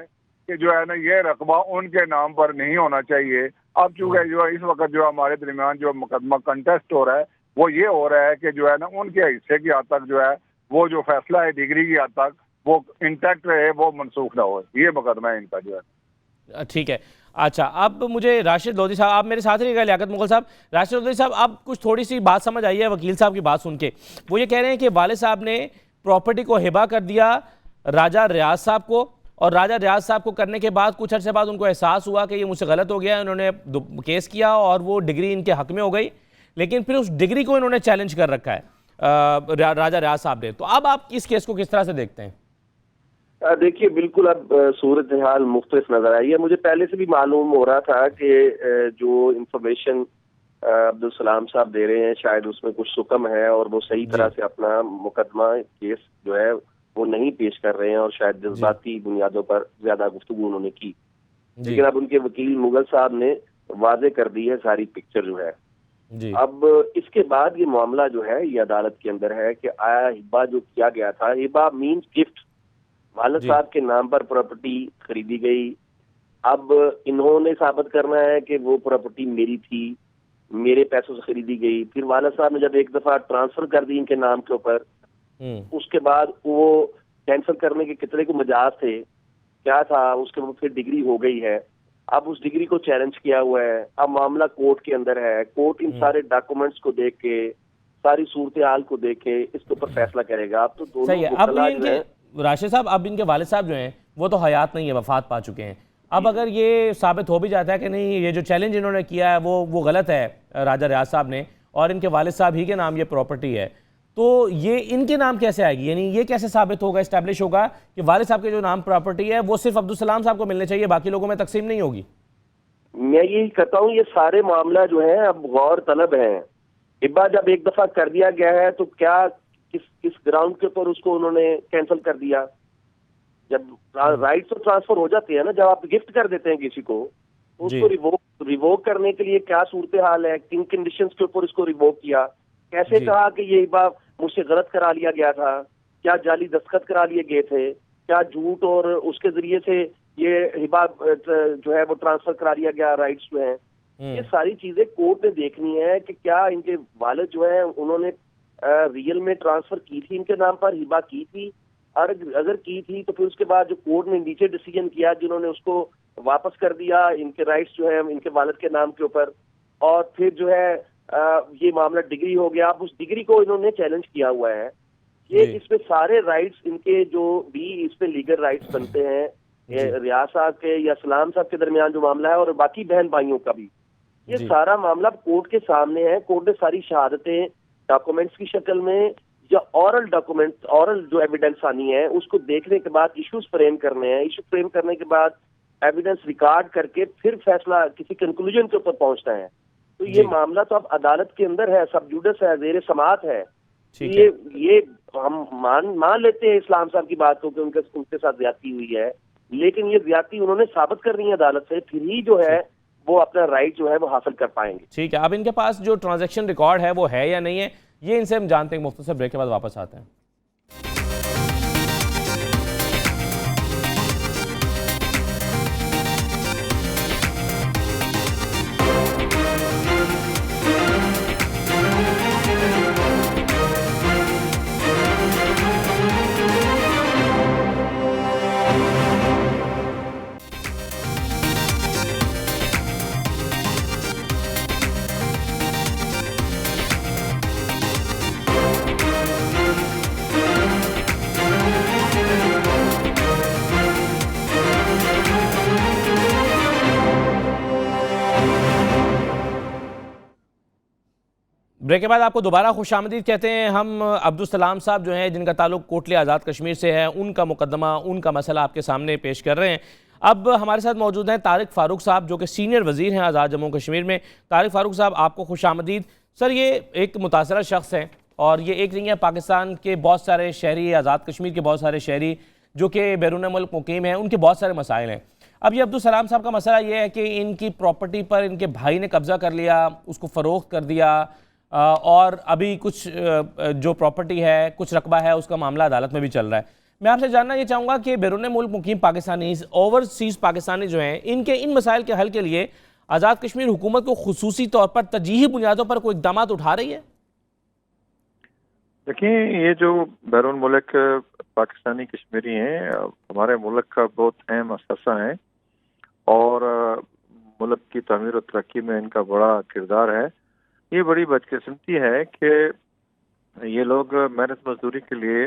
Speaker 6: کہ جو ہے نا یہ رقبہ ان کے نام پر نہیں ہونا چاہیے. اب چونکہ جو اس وقت جو ہمارے درمیان جو مقدمہ کنٹیسٹ ہو رہا ہے وہ یہ ہو رہا ہے کہ جو ہے نا ان کے حصے کی حد تک جو ہے وہ جو فیصلہ ہے ڈگری کی حد تک وہ انٹیکٹ رہے، وہ منسوخ نہ ہو. یہ مقدمہ ہے ان کا جو ہے.
Speaker 1: ٹھیک ہے. اچھا اب مجھے راشد لودھی صاحب، آپ میرے ساتھ رہیے گا، لیاقت مغل صاحب. راشد لودھی صاحب آپ کچھ تھوڑی سی بات سمجھ آئی ہے وکیل صاحب کی بات سن کے. وہ یہ کہہ رہے ہیں کہ والد صاحب نے پراپرٹی کو ہبا کر دیا راجہ ریاض صاحب کو، اور راجہ ریاض صاحب کو کرنے کے بعد کچھ عرصے بعد ان کو احساس ہوا کہ یہ مجھ سے غلط ہو گیا، انہوں نے کیس کیا اور وہ ڈگری ان کے حق میں ہو گئی، لیکن پھر اس ڈگری کو انہوں نے چیلنج کر رکھا ہے راجہ ریاض صاحب نے. تو اب آپ اس کیس کو کس طرح سے دیکھتے ہیں؟
Speaker 4: دیکھیے بالکل اب صورتحال مختلف نظر آئی ہے. مجھے پہلے سے بھی معلوم ہو رہا تھا کہ جو انفارمیشن عبدالسلام صاحب دے رہے ہیں شاید اس میں کچھ سکم ہے، اور وہ صحیح طرح سے اپنا مقدمہ کیس جو ہے وہ نہیں پیش کر رہے ہیں، اور شاید جذباتی بنیادوں پر زیادہ گفتگو انہوں نے کی. لیکن اب ان کے وکیل مغل صاحب نے واضح کر دی ہے ساری پکچر جو ہے. اب اس کے بعد یہ معاملہ جو ہے یہ عدالت کے اندر ہے کہ آیا ہبا جو کیا گیا تھا، ہبا مینز گفٹ، والد صاحب کے نام پر پراپرٹی خریدی گئی. اب انہوں نے ثابت کرنا ہے کہ وہ پراپرٹی میری تھی، میرے پیسوں سے خریدی گئی. پھر والد صاحب نے جب ایک دفعہ ٹرانسفر کر دی ان کے نام کے اوپر، اس کے بعد وہ کینسل کرنے کے کتنے کو مجاز تھے، کیا تھا، اس کے بعد پھر ڈگری ہو گئی ہے. اب اس ڈگری کو چیلنج کیا ہوا ہے. اب معاملہ کورٹ کے اندر ہے. کورٹ ان سارے ڈاکومنٹس کو دیکھ کے، ساری صورتحال کو دیکھ کے اس کے اوپر فیصلہ کرے گا. اب تو دونوں
Speaker 1: راشد صاحب، اب ان کے والد صاحب جو ہیں وہ تو حیات نہیں ہے، وفات پا چکے ہیں. اب اگر یہ ثابت ہو بھی جاتا ہے کہ نہیں یہ جو چیلنج انہوں نے کیا ہے وہ غلط ہے راجہ ریاض صاحب نے، اور ان کے والد صاحب ہی کے نام یہ پراپرٹی ہے، تو یہ ان کے نام کیسے آئے گی؟ یعنی یہ کیسے ثابت ہوگا، اسٹیبلش ہوگا کہ والد صاحب کے جو نام پراپرٹی ہے وہ صرف عبدالسلام صاحب کو ملنے چاہیے، باقی لوگوں میں تقسیم نہیں ہوگی؟
Speaker 4: میں یہی کہتا ہوں یہ سارے معاملہ جو ہیں اب غور طلب ہیں. ہبا جب ایک دفعہ کر دیا گیا ہے تو کیا کس گراؤنڈ کے اوپر اس کو انہوں نے کینسل کر دیا؟ جب رائٹ تو ٹرانسفر ہو جاتے ہیں نا، جب آپ گفٹ کر دیتے ہیں کسی کو اس کو ریووک کرنے کے لیے کیا صورتحال ہے، کن کنڈیشنز کے اوپر اس کو ریووک کیا، کیسے کہا کہ یہ ہبا مجھ سے غلط کرا لیا گیا تھا، کیا جعلی دستخط کرا لیے گئے تھے، کیا جھوٹ اور اس کے ذریعے سے یہ ہبا جو ہے وہ ٹرانسفر کرا لیا گیا، رائٹس جو ہیں، یہ ساری چیزیں کورٹ نے دیکھنی ہے کہ کیا ان کے والد جو ہیں انہوں نے ریئل میں ٹرانسفر کی تھی ان کے نام پر، ہبا کی تھی، اور اگر کی تھی تو پھر اس کے بعد جو کورٹ نے نیچے ڈیسیجن کیا جنہوں نے اس کو واپس کر دیا ان کے رائٹس جو ہے ان کے والد کے نام کے اوپر، اور پھر جو ہے یہ معاملہ ڈگری ہو گیا. اب اس ڈگری کو انہوں نے چیلنج کیا ہوا ہے. یہ اس میں سارے رائٹس ان کے جو بھی اس میں لیگل رائٹس بنتے ہیں ریاض صاحب کے یا سلام صاحب کے درمیان جو معاملہ ہے اور باقی بہن بھائیوں کا بھی، یہ سارا معاملہ کورٹ کے سامنے ہے. کورٹ نے ساری شہادتیں ڈاکومنٹس کی شکل میں یا اورل ڈاکومنٹ، اورل جو ایویڈنس آنی ہے اس کو دیکھنے کے بعد ایشوز فریم کرنے ہیں، ایشو فریم کرنے کے بعد ایویڈنس ریکارڈ کر کے پھر فیصلہ کسی کنکلوژن کے اوپر پہنچنا ہے. تو یہ معاملہ تو اب عدالت کے اندر ہے، سب جوڈس ہے، زیر سماعت ہے. یہ ہم مان لیتے ہیں اسلام صاحب کی بات کو کہ ان کے ساتھ زیادتی ہوئی ہے، لیکن یہ زیادتی انہوں نے ثابت کرنی ہے عدالت سے، پھر ہی جو ہے وہ اپنا رائٹ جو ہے وہ حاصل کر پائیں گے.
Speaker 1: ٹھیک ہے. اب ان کے پاس جو ٹرانزیکشن ریکارڈ ہے وہ ہے یا نہیں ہے، یہ ان سے ہم جانتے ہیں. مختصر بریک کے بعد واپس آتے ہیں. بریک کے بعد آپ کو دوبارہ خوش آمدید کہتے ہیں. ہم عبدالسلام صاحب جو ہیں جن کا تعلق کوٹلی آزاد کشمیر سے ہے، ان کا مقدمہ، ان کا مسئلہ آپ کے سامنے پیش کر رہے ہیں. اب ہمارے ساتھ موجود ہیں طارق فاروق صاحب جو کہ سینئر وزیر ہیں آزاد جموں کشمیر میں. طارق فاروق صاحب آپ کو خوش آمدید. سر یہ ایک متاثرہ شخص ہیں اور یہ ایک نہیں ہے، پاکستان کے بہت سارے شہری، آزاد کشمیر کے بہت سارے شہری جو کہ بیرون ملک مقیم ہیں، ان کے بہت سارے مسائل ہیں. اب یہ عبدالسلام صاحب کا مسئلہ یہ ہے کہ ان کی پراپرٹی پر ان کے بھائی نے قبضہ کر لیا، اس کو فروخت کر دیا، اور ابھی کچھ جو پراپرٹی ہے، کچھ رقبہ ہے، اس کا معاملہ عدالت میں بھی چل رہا ہے. میں آپ سے جاننا یہ چاہوں گا کہ بیرون ملک مقیم پاکستانی، اوورسیز پاکستانی جو ہیں، ان مسائل کے حل کے لیے آزاد کشمیر حکومت کو خصوصی طور پر ترجیحی بنیادوں پر کوئی اقدامات اٹھا رہی ہے؟
Speaker 6: دیکھیں، یہ جو بیرون ملک پاکستانی کشمیری ہیں ہمارے ملک کا بہت اہم اثاثہ ہیں اور ملک کی تعمیر و ترقی میں ان کا بڑا کردار ہے. یہ بڑی بدقسمتی ہے کہ یہ لوگ محنت مزدوری کے لیے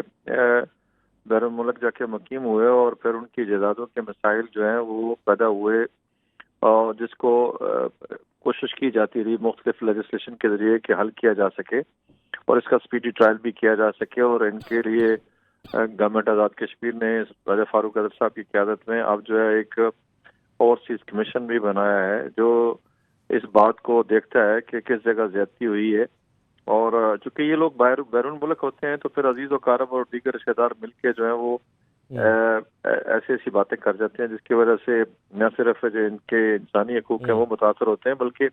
Speaker 6: بیرون ملک جا کے مقیم ہوئے اور پھر ان کی جائیدادوں کے مسائل جو ہیں وہ پیدا ہوئے، اور جس کو کوشش کی جاتی رہی مختلف لیجسلیشن کے ذریعے کہ حل کیا جا سکے اور اس کا سپیڈی ٹرائل بھی کیا جا سکے. اور ان کے لیے گورنمنٹ آزاد کشمیر نے راجہ فاروق اظہر صاحب کی قیادت میں اب جو ہے ایک اوورسیز کمیشن بھی بنایا ہے جو اس بات کو دیکھتا ہے کہ کس جگہ زیادتی ہوئی ہے. اور چونکہ یہ لوگ بیرون ملک ہوتے ہیں تو پھر عزیز و اقارب اور دیگر رشتہ دار مل کے جو ہیں وہ ایسی باتیں کر جاتے ہیں جس کی وجہ سے نہ صرف جو ان کے انسانی حقوق ہیں وہ متاثر ہوتے ہیں بلکہ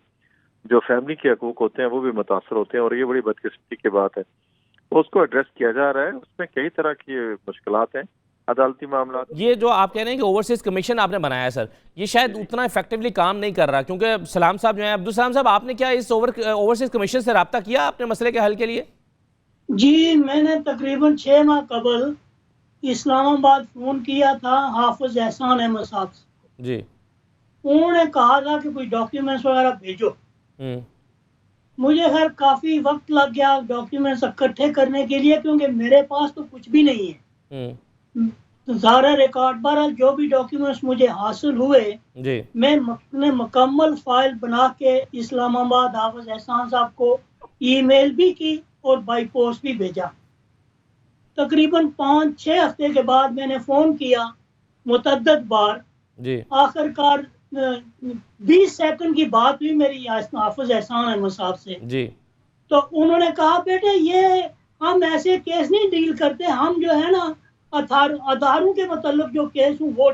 Speaker 6: جو فیملی کے حقوق ہوتے ہیں وہ بھی متاثر ہوتے ہیں. اور یہ بڑی بدقسمتی کی بات ہے. تو اس کو ایڈریس کیا جا رہا ہے. اس میں کئی طرح کی مشکلات ہیں، عدالتی معاملات. یہ
Speaker 1: جو آپ کہہ رہے ہیں کہ اوورسیز کمیشن آپ نے بنایا ہے سر، یہ شاید اتنا افیکٹولی کام نہیں کر رہا، کیونکہ سلام صاحب جو ہیں، عبدالسلام صاحب، آپ نے کیا اس اوورسیز کمیشن سے رابطہ کیا اپنے مسئلے کے حل کے لیے؟
Speaker 3: جی، میں نے تقریباً 6 ماہ قبل اسلام آباد فون کیا تھا حافظ احسان احمد صاحب سے.
Speaker 1: جی.
Speaker 3: انہوں نے کہا تھا کہ کوئی ڈاکیومنٹس وغیرہ بھیجو. مجھے خیر کافی وقت لگ گیا ڈاکیومنٹس اکٹھے کرنے کے لیے، کیونکہ میرے پاس تو کچھ بھی نہیں ہے. سارا ریکارڈ پر جو بھی ڈاکیومنٹس مجھے حاصل ہوئے میں نے مکمل فائل بنا کے اسلام آباد حافظ احسان صاحب کو ای میل بھی کی اور بائی پوسٹ بھی بھیجا. تقریباً 5-6 ہفتے کے بعد میں نے فون کیا متعدد بار. آخر کار 20 سیکنڈ کی بات ہوئی میری حافظ احسان احمد صاحب سے. تو انہوں نے کہا بیٹے یہ ہم ایسے کیس نہیں ڈیل کرتے، ہم جو ہے نا اداروں کے متعلق جو کیس ہوں وہ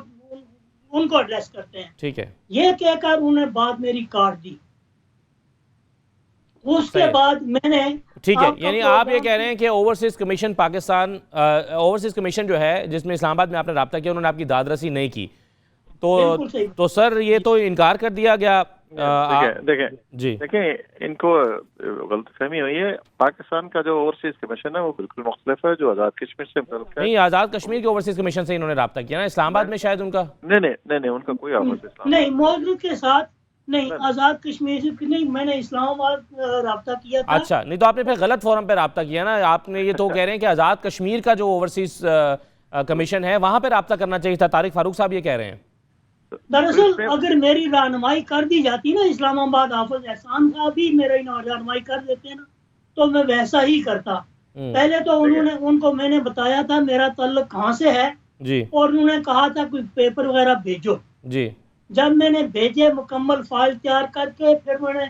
Speaker 3: ان کو ایڈریس کرتے ہیں.
Speaker 1: ٹھیک ہے. یہ
Speaker 3: کہہ کر انہوں نے بات میری کاٹ دی. اس کے بعد میں نے
Speaker 1: ٹھیک ہے، یعنی آپ یہ کہہ رہے ہیں کہ overseas commission Pakistan, overseas commission جو ہے جس میں اسلام آباد میں آپ نے رابطہ کیا، انہوں نے آپ کی داد رسی نہیں کی، تو سر یہ تو انکار کر دیا گیا.
Speaker 6: دیکھیں ان کو غلط فہمی ہوئی ہے. پاکستان کا جو اوورسیز کمیشن ہے وہ بالکل مختلف ہے جو آزاد کشمیر سے مختلف ہے.
Speaker 1: نہیں، آزاد کشمیر کے اوورسیز کمیشن سے انہوں نے رابطہ کیا نا، اسلام آباد میں شاید ان کا
Speaker 6: نہیں ان کا کوئی آفس
Speaker 3: نہیں موجود کے ساتھ نہیں، آزاد کشمیر سے نہیں، میں نے اسلام آباد رابطہ کیا تھا.
Speaker 1: اچھا، نہیں تو آپ نے پھر غلط فورم پہ رابطہ کیا نا. آپ نے یہ تو کہہ رہے ہیں کہ آزاد کشمیر کا جو اوورسیز کمیشن ہے وہاں پہ رابطہ کرنا چاہیے تھا. طارق فاروق صاحب یہ کہہ رہے ہیں.
Speaker 3: دراصل اگر میری رہنمائی کر دی جاتی نا، اسلام آباد حافظ احسان صاحب بھی میری رہنمائی کر دیتے نا، تو میں ویسا ہی کرتا. پہلے تو ان کو میں نے بتایا تھا میرا تعلق کہاں سے ہے، اور انہوں نے کہا تھا کوئی پیپر وغیرہ بھیجو. جب میں نے بھیجے مکمل فائل تیار کر کے، پھر میں نے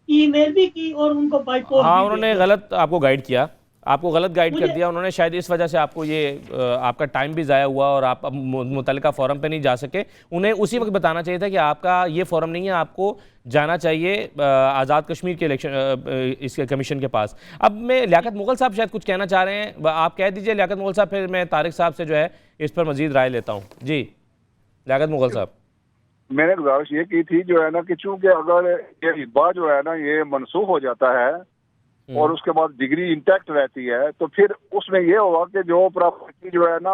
Speaker 3: ای میل بھی کی اور ان کو بائی پوسٹ.
Speaker 1: ہاں، انہوں نے غلط آپ کو گائیڈ کیا. آپ کو غلط گائیڈ کر دیا انہوں نے، شاید اس وجہ سے آپ کو یہ آپ کا ٹائم بھی ضائع ہوا اور آپ متعلقہ فورم پہ نہیں جا سکے. انہیں اسی وقت بتانا چاہیے تھا کہ آپ کا یہ فورم نہیں ہے، آپ کو جانا چاہیے آزاد کشمیر کے الیکشن اس کے کمیشن کے پاس. اب میں لیاقت مغل صاحب شاید کچھ کہنا چاہ رہے ہیں، آپ کہہ دیجئے لیاقت مغل صاحب، پھر میں طارق صاحب سے جو ہے اس پر مزید رائے لیتا ہوں. جی لیاقت مغل صاحب.
Speaker 6: میں نے گزارش یہ کی تھی جو ہے نا کہ چونکہ اگر یہ ہبہ جو ہے نا یہ منسوخ ہو جاتا ہے اور اس کے بعد ڈگری انٹیکٹ رہتی ہے تو پھر اس میں یہ ہوگا کہ جو پراپرٹی جو ہے نا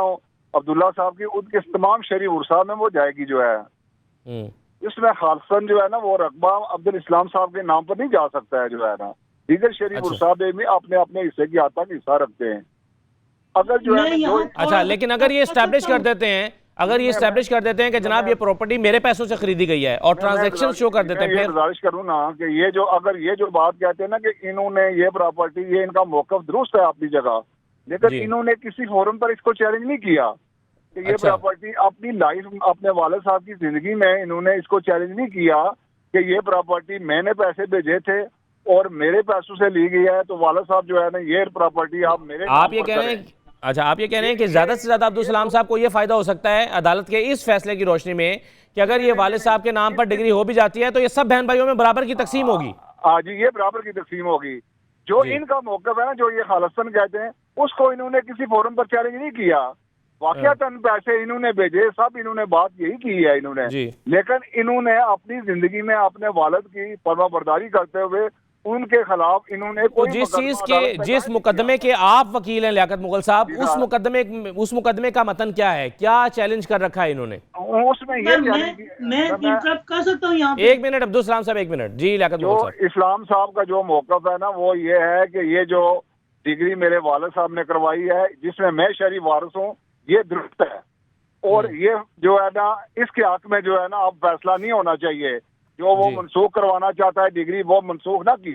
Speaker 6: عبداللہ صاحب کی ان کے تمام شہری ورثہ میں وہ جائے گی جو ہے. اس میں خالصاً جو ہے نا وہ رقبہ عبدالاسلام صاحب کے نام پر نہیں جا سکتا ہے جو ہے نا. دیگر شہری ورثہ بھی اپنے اپنے حصے کی حد تک حصہ رکھتے ہیں. اگر جو ہے
Speaker 1: اچھا لیکن اگر یہ اسٹیبلش کر دیتے ہیں، اگر یہ اسٹیبلش کر دیتے ہیں کہ جناب یہ پراپرٹی میرے پیسوں سے خریدی گئی ہے اور ٹرانزیکشن شو کر دیتے ہیں،
Speaker 6: میں
Speaker 1: پھر
Speaker 6: گزارش کروں نا کہ یہ جو اگر یہ جو بات کہتے ہیں نا کہ انہوں نے یہ پراپرٹی یہ ان کا موقف درست ہے اپنی جگہ، لیکن انہوں نے کسی فورم پر اس کو چیلنج نہیں کیا کہ یہ پراپرٹی اپنی لائف اپنے والد صاحب کی زندگی میں انہوں نے اس کو چیلنج نہیں کیا کہ یہ پراپرٹی میں نے پیسے بھیجے تھے اور میرے پیسوں سے لی گئی ہے تو والد صاحب جو ہے نا یہ پراپرٹی آپ میرے
Speaker 1: آپ یہ کہہ رہے ہیں اچھا آپ یہ کہہ رہے ہیں کہ زیادہ سے زیادہ عبدالسلام صاحب کو یہ فائدہ ہو سکتا ہے عدالت کے اس فیصلے کی روشنی میں کہ اگر یہ والد صاحب کے نام پر ڈگری ہو بھی جاتی ہے تو یہ سب بہن بھائیوں میں برابر کی تقسیم ہوگی.
Speaker 6: ہاں جی یہ برابر کی تقسیم ہوگی. جو ان کا موقف ہے نا جو یہ خالصاً کہتے ہیں اس کو انہوں نے کسی فورم پر چیلنج نہیں کیا. واقعتاً پیسے انہوں نے بھیجے، سب انہوں نے بات یہی کی ہے انہوں نے، لیکن انہوں نے اپنی زندگی میں اپنے والد کی فرما برداری کرتے ہوئے ان کے خلاف انہوں نے
Speaker 1: جس مقدمے کے آپ وکیل ہیں لیاقت مغل صاحب، اس مقدمے کا متن کیا ہے؟ کیا چیلنج کر رکھا ہے انہوں نے؟
Speaker 6: اس میں
Speaker 3: میں انٹرپٹ کر سکتا ہوں یہاں پہ؟
Speaker 1: ایک منٹ عبدالسلام صاحب، ایک منٹ. جی لیاقت مغل صاحب.
Speaker 6: اسلام صاحب کا جو موقف ہے نا وہ یہ ہے کہ یہ جو ڈگری میرے والد صاحب نے کروائی ہے جس میں میں شہری وارث ہوں یہ درست ہے اور یہ جو ہے نا اس کے حق میں جو ہے نا اب فیصلہ نہیں ہونا چاہیے. جو وہ منسوخ کروانا چاہتا ہے ڈگری وہ منسوخ نہ کی.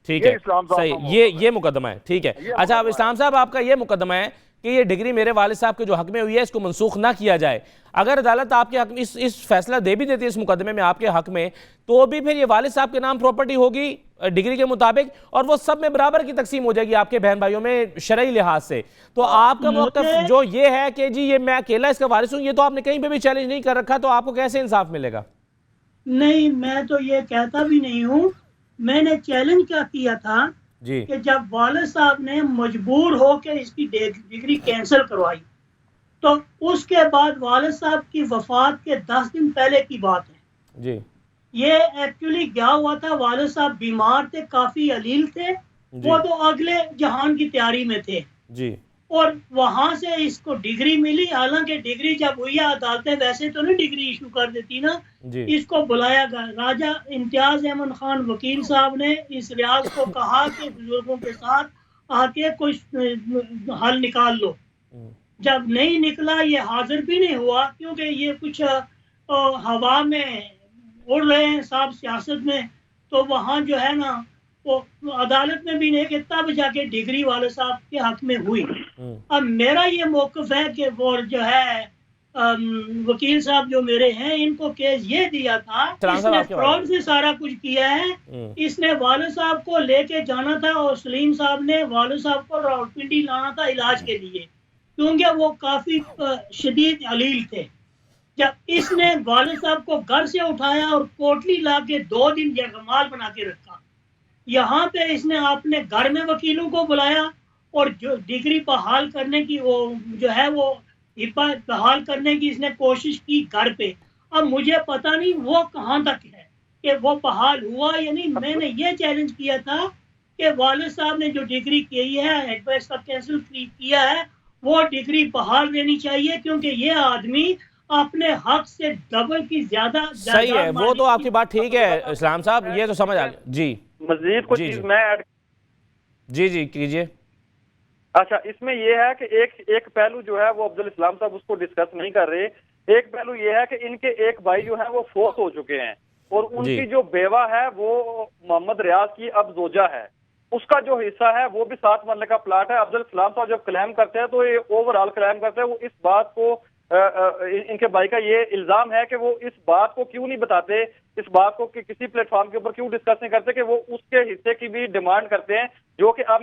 Speaker 1: ٹھیک ہے صحیح، یہ مقدمہ ہے. ٹھیک ہے. اچھا اب اسلام صاحب آپ کا یہ مقدمہ ہے کہ یہ ڈگری میرے والد صاحب کے جو حق میں ہوئی ہے اس کو منسوخ نہ کیا جائے. اگر عدالت آپ کے حق میں اس فیصلہ دے بھی دیتی ہے اس مقدمے میں آپ کے حق میں تو بھی پھر یہ والد صاحب کے نام پراپرٹی ہوگی ڈگری کے مطابق اور وہ سب میں برابر کی تقسیم ہو جائے گی آپ کے بہن بھائیوں میں شرعی لحاظ سے. تو آپ کا موقف جو یہ ہے کہ جی یہ میں اکیلا اس کا وارث ہوں، یہ تو آپ نے کہیں پہ بھی چیلنج نہیں کر رکھا، تو آپ کو کیسے انصاف ملے گا؟
Speaker 3: نہیں میں تو یہ کہتا بھی نہیں ہوں. میں نے چیلنج کیا کیا تھا کہ جب والد صاحب نے مجبور ہو کے اس کی ڈگری کینسل کروائی تو اس کے بعد والد صاحب کی وفات کے 10 دن پہلے کی بات ہے.
Speaker 1: جی
Speaker 3: یہ ایکچولی کیا ہوا تھا، والد صاحب بیمار تھے، کافی علیل تھے، وہ تو اگلے جہان کی تیاری میں تھے
Speaker 1: جی
Speaker 3: اور وہاں سے اس کو ڈگری ملی. حالانکہ ڈگری جب ہوئی عدالتیں ویسے تو نہیں ڈگری ایشو کر دیتی نا. اس کو بلایا گیا، راجہ امتیاز احمد خان وکیل صاحب نے اس ریاض کو کہا کہ بزرگوں کے ساتھ آ کے کچھ حل نکال لو. جب نہیں نکلا یہ حاضر بھی نہیں ہوا کیونکہ یہ کچھ ہوا میں اڑ رہے ہیں صاحب سیاست میں، تو وہاں جو ہے نا وہ عدالت میں بھی نہیں کہ تب جا کے ڈگری والے صاحب کے حق میں ہوئی. اب میرا یہ موقف ہے کہ وہ جو ہے وکیل صاحب جو میرے ہیں ان کو کیس یہ دیا تھا اس نے فراڈ سے سارا کچھ کیا ہے. اس نے والد صاحب کو لے کے جانا تھا اور سلیم صاحب نے والد صاحب کو راولپنڈی لانا تھا علاج کے لیے کیونکہ وہ کافی شدید علیل تھے. جب اس نے والد صاحب کو گھر سے اٹھایا اور کوٹلی لا کے 2 دن یرغمال بنا کے رکھا، یہاں پہ اس نے اپنے گھر میں وکیلوں کو بلایا اور جو ڈگری بحال کرنے کی وہ جو ہے وہ بحال کرنے کی اس نے کوشش کی گھر پہ. اب مجھے پتہ نہیں وہ کہاں تک ہے کہ وہ بحال ہوا یا نہیں. میں نے یہ چیلنج کیا تھا کہ والد صاحب نے جو ڈگری کی ہے ایڈوائس کا کینسل کیا ہے وہ ڈگری بحال دینی چاہیے کیونکہ یہ آدمی اپنے حق سے ڈبل کی زیادہ
Speaker 1: صحیح ہے. وہ تو آپ کی بات ٹھیک ہے اسلام صاحب، یہ تو سمجھ آ گیا. جی
Speaker 2: مزید کچھ چیز میں ایڈ
Speaker 1: جی کیجئے.
Speaker 2: اچھا اس میں یہ ہے کہ ایک پہلو جو ہے وہ عبدالاسلام صاحب اس کو ڈسکس نہیں کر رہے. ایک پہلو یہ ہے کہ ان کے ایک بھائی جو ہے وہ فوت ہو چکے ہیں اور ان کی جو بیوہ ہے وہ محمد ریاض کی اب زوجہ ہے. اس کا جو حصہ ہے وہ بھی 7 مرلے کا پلاٹ ہے. عبدالاسلام صاحب جب کلیم کرتے ہیں تو یہ اوور آل کلیم کرتے ہیں. وہ اس بات کو ان کے بھائی کا یہ الزام ہے کہ وہ اس بات کو کیوں نہیں بتاتے، اس بات کو کہ کسی پلیٹ فارم کے اوپر کیوں ڈسکس نہیں کرتے کہ وہ اس کے حصے کی بھی ڈیمانڈ کرتے ہیں جو کہ اب